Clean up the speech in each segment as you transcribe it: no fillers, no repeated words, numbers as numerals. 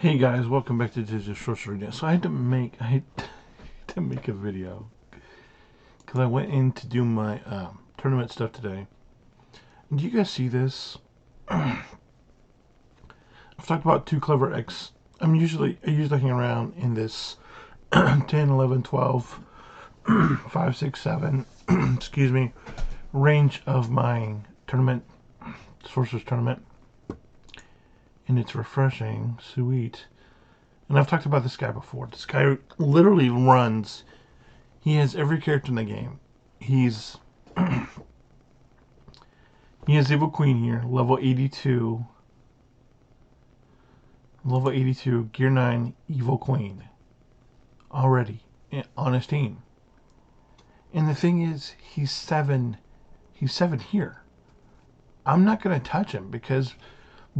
Hey guys, welcome back to Digital Sorcerer. So I had to make a video because I went in to do my tournament stuff today. And do you guys see this? I've talked about 2 Clever X. I usually hang around in this 10, 11, 12, 5, 6, 7, excuse me, range of my tournament, Sorcerer's tournament. And it's refreshing, sweet. And I've talked about this guy before. This guy literally runs. He has every character in the game. He has Evil Queen here, level 82. Level 82, Gear 9, Evil Queen. Already on his team. And the thing is, he's 7 here. I'm not going to touch him because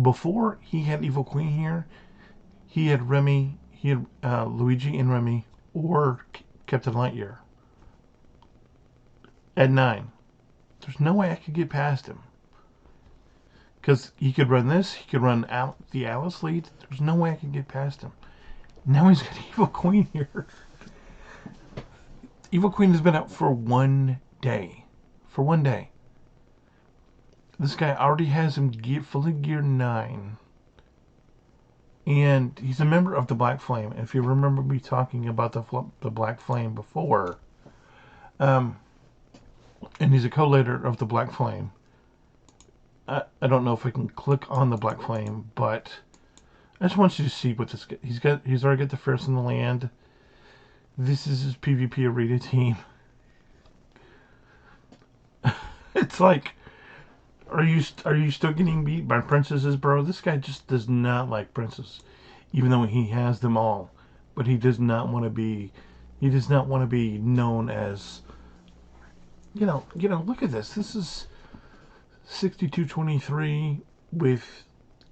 before he had Evil Queen here, he had Remy, he had Luigi and Remy, or Captain Lightyear at 9. There's no way I could get past him. Because he could run this, he could run out the Alice lead. There's no way I could get past him. Now he's got Evil Queen here. Evil Queen has been out for 1 day. For 1 day. This guy already has him fully geared 9. And he's a member of the Black Flame. If you remember me talking about the Black Flame before. And he's a co-leader of the Black Flame. I don't know if I can click on the Black Flame, but I just want you to see what this guy. He's already got the first in the land. This is his PvP arena team. It's like, are you still getting beat by princesses, bro? This guy just does not like princesses, even though he has them all. But he does not want to be. He does not want to be known as. You know. Look at this. This is 6223 with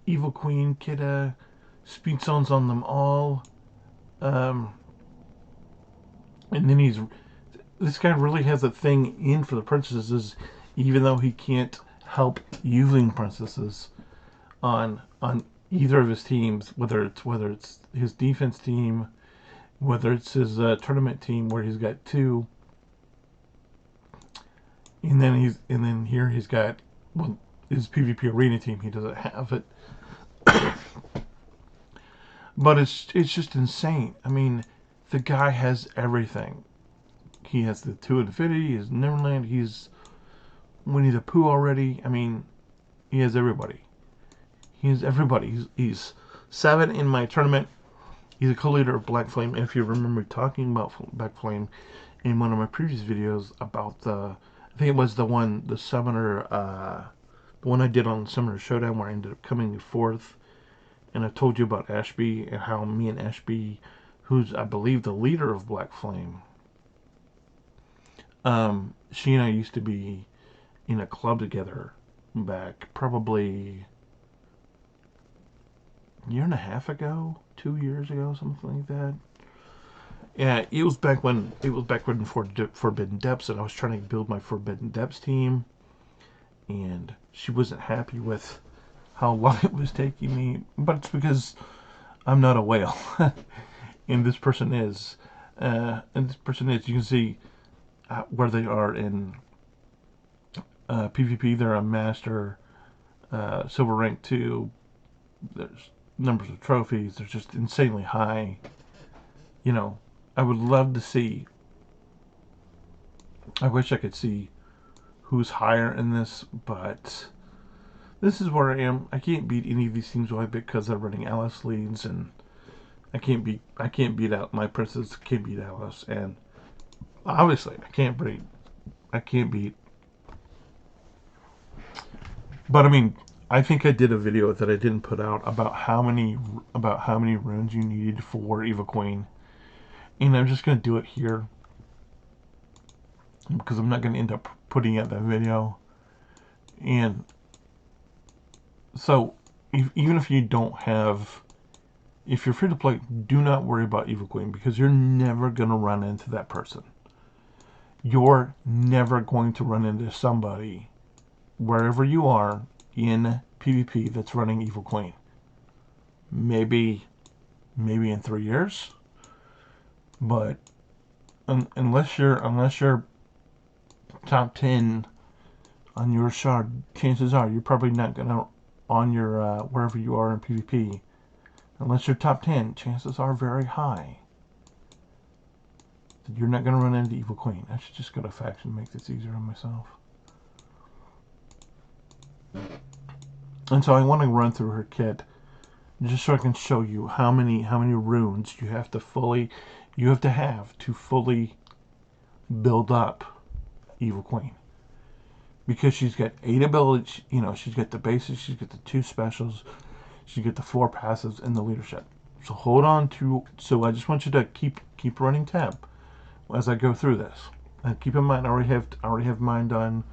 Evil Queen, Kidda, speed zones on them all. And then this guy really has a thing in for the princesses, even though he can't help using princesses on either of his teams, whether it's his defense team, whether it's his tournament team where he's got 2, and then here he's got his PvP arena team. He doesn't have it. But it's just insane. I mean, the guy has everything. He has the 2 Infinity, his Neverland, he's Winnie the Pooh already. I mean, he has everybody. He has everybody. He's 7 in my tournament. He's a co-leader of Black Flame. And if you remember talking about Black Flame in one of my previous videos about I think it was the Summoner, the one I did on Summoner Showdown where I ended up coming in 4th. And I told you about Ashby and how me and Ashby, who's I believe the leader of Black Flame, she and I used to be in a club together back probably a year and a half ago, 2 years ago, something like that. Yeah, it was back when Forbidden Depths, and I was trying to build my Forbidden Depths team, and she wasn't happy with how long it was taking me, but it's because I'm not a whale, and this person is. You can see where they are in PvP. They're a master, silver rank 2. There's numbers of trophies. They're just insanely high. I would love to see. I wish I could see who's higher in this, but this is where I am. I can't beat any of these teams because they're running Alice leads, and I can't beat out my princess. Can't beat Alice, and obviously I can't beat. But I mean, I think I did a video that I didn't put out about how many runes you needed for Evil Queen, and I'm just gonna do it here because I'm not gonna end up putting out that video. And so, even if you don't have, if you're free to play, do not worry about Evil Queen because you're never gonna run into that person. You're never going to run into somebody wherever you are in PvP that's running Evil Queen. Maybe maybe in 3 years. But unless you're top 10 on your shard, chances are you're probably not gonna on your wherever you are in PvP. Unless you're top 10, chances are very high that you're not gonna run into Evil Queen. I should just go to faction and make this easier on myself. And so I want to run through her kit just so I can show you how many runes you have to have to fully build up Evil Queen. Because she's got 8 abilities, you know, she's got the basics, she's got the 2 specials, she's got the 4 passives, and the leadership. So hold on to, so I just want you to keep running tab as I go through this. And keep in mind, I already have mine done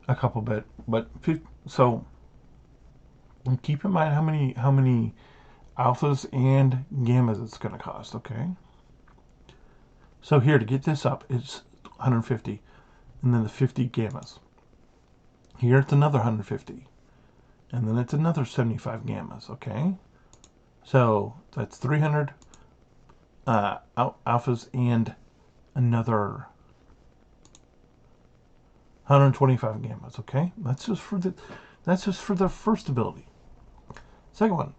a couple bit, but so keep in mind how many alphas and gammas it's going to cost. Okay. So here to get this up, it's 150, and then the 50 gammas. Here it's another 150, and then it's another 75 gammas. Okay. So that's 300 alphas and another 125 gammas. Okay, that's just for the first ability. Second one,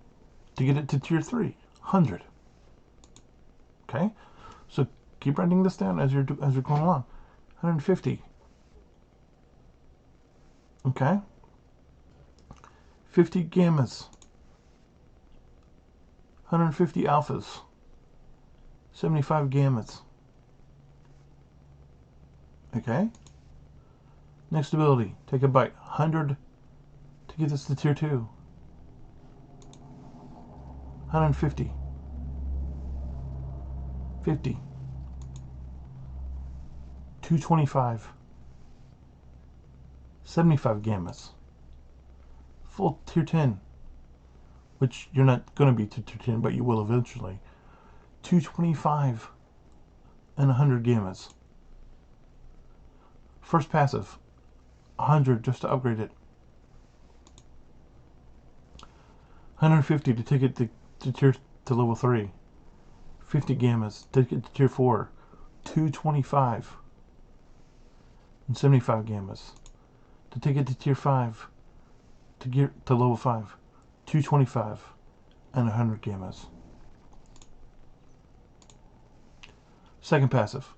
to get it to tier 3, 100. Okay, so keep writing this down as you're going along. 150. Okay. 50 gammas. 150 alphas. 75 gammas. Okay. Next ability, take a bite. 100 to get this to tier 2. 150. 50. 225. 75 gammas. Full tier 10. Which you're not going to be to tier 10, but you will eventually. 225 and 100 gammas. First passive, 100 just to upgrade it. 150 to take it to level 3. 50 gammas to take it to tier 4. 225 and 75 gammas to take it to tier 5 to level 5. 225 and 100 gammas. Second passive,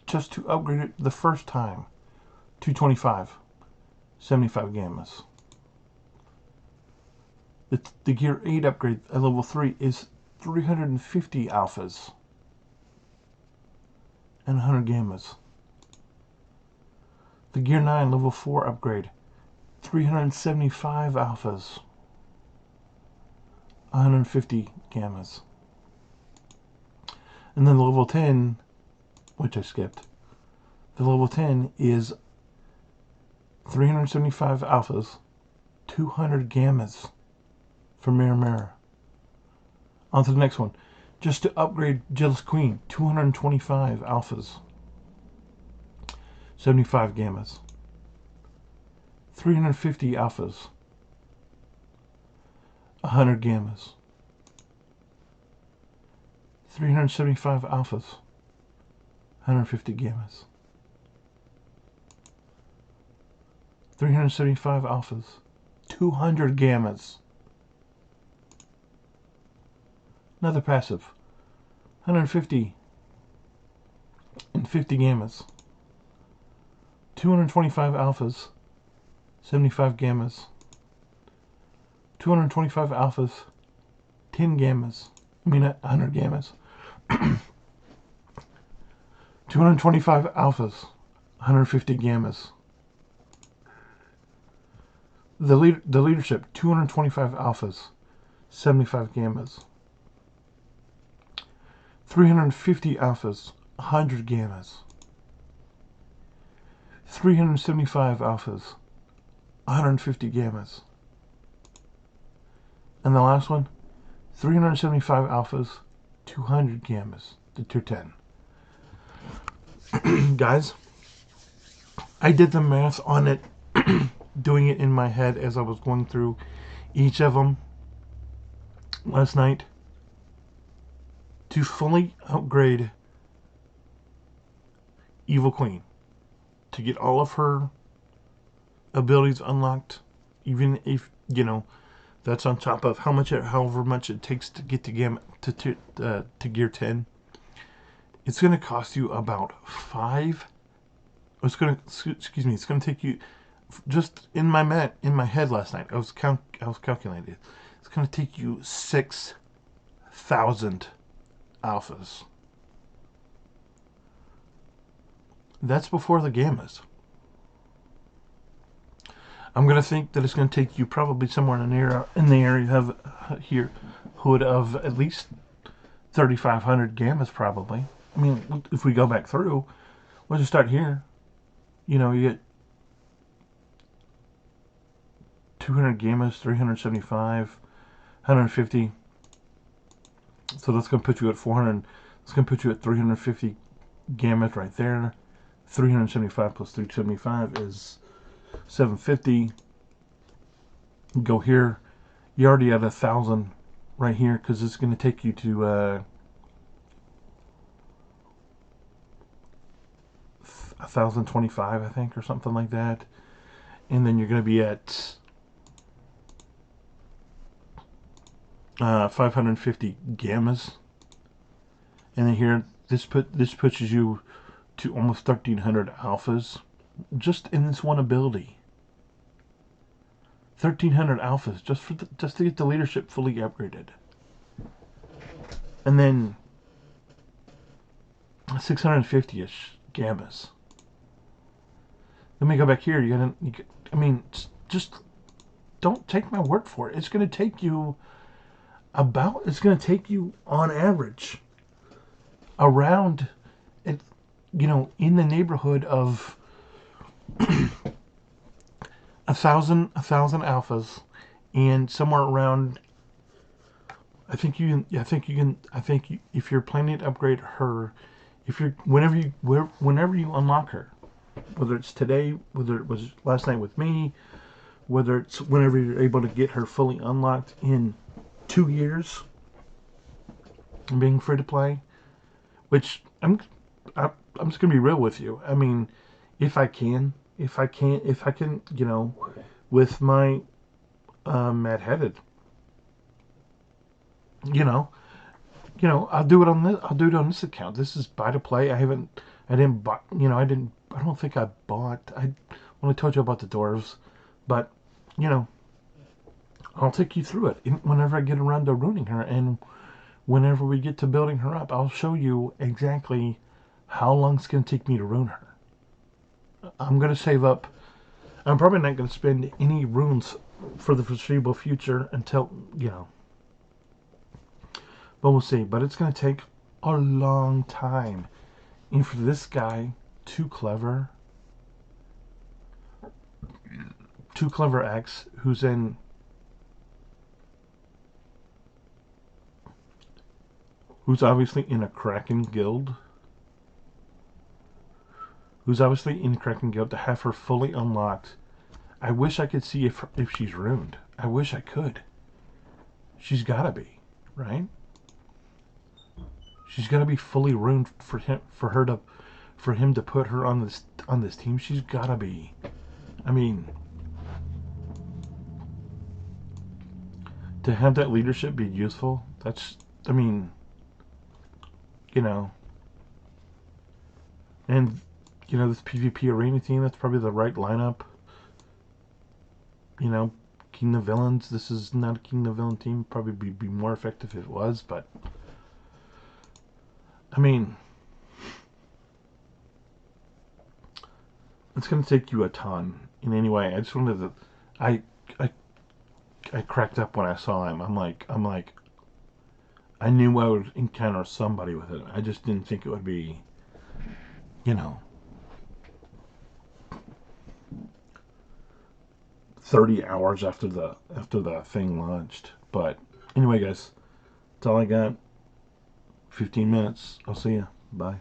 just to upgrade it the first time. 225, 75 gammas. The Gear 8 upgrade at level 3 is 350 alphas and 100 gammas. The Gear 9 level 4 upgrade, 375 alphas, 150 gammas. And then the level 10, which I skipped, the level 10 is 375 alphas, 200 gammas for Mirror. On to the next one. Just to upgrade Jealous Queen, 225 alphas, 75 gammas. 350 alphas, 100 gammas. 375 alphas, 150 gammas. 375 alphas, 200 gammas. Another passive, 150 and 50 gammas. 225 alphas, 75 gammas. 225 alphas, 10 gammas. I mean, 100 gammas. 225 alphas, 150 gammas. The leadership, 225 alphas, 75 gammas. 350 alphas, 100 gammas. 375 alphas, 150 gammas. And the last one, 375 alphas, 200 gammas to tier 10. Guys, I did the math on it, doing it in my head as I was going through each of them last night. to fully upgrade Evil Queen, to get all of her abilities unlocked, even if, you know, that's on top of however much it takes to get to gear 10. It's going to cost you about it's going to take you, just in my head last night, I was calculating. It's going to take you 6,000 alphas. That's before the gammas. I'm going to think that it's going to take you probably somewhere in the area of hood of at least 3,500 gammas, probably. I mean, if we go back through, we'll just start here. You know, you get 200 gammas, 375, 150. So that's going to put you at 400. It's going to put you at 350 gammas right there. 375 plus 375 is 750. Go here. You're already at 1,000 right here, because it's going to take you to 1,025, I think, or something like that. And then you're going to be at 550 gammas. And then here, this pushes you to almost 1,300 alphas, just in this one ability. 1,300 alphas just to get the leadership fully upgraded. And then 650-ish gammas. Let me go back here. I mean, just don't take my word for it. It's going to take you on average around, in the neighborhood of 1,000 alphas, and somewhere around, if you're planning to upgrade her, whenever you unlock her, whether it's today, whether it was last night with me, whether it's whenever you're able to get her fully unlocked in 2 years, being free to play, which I'm just gonna be real with you. I mean, if I can, with my mad-headed, I'll do it on this account. This is buy to play. I don't think I bought. I only told you about the dwarves, but I'll take you through it whenever I get around to ruining her, and whenever we get to building her up, I'll show you exactly how long it's going to take me to ruin her. I'm going to save up. I'm probably not going to spend any runes for the foreseeable future until, but we'll see. But it's going to take a long time. And for this guy, too clever X, who's obviously in a Kraken guild, to have her fully unlocked. I wish I could see if she's ruined. I wish I could. She's gotta be, right? She's gotta be fully ruined for him to put her on this team. She's gotta be. I mean, to have that leadership be useful, and this PvP arena team, that's probably the right lineup. King of Villains, this is not a King of Villain team. Probably be more effective if it was, but I mean, it's going to take you a ton. In any way, I just wanted to, I cracked up when I saw him. I'm like, I knew I would encounter somebody with it. I just didn't think it would be, 30 hours after the thing launched. But anyway, guys, that's all I got. 15 minutes. I'll see you. Bye.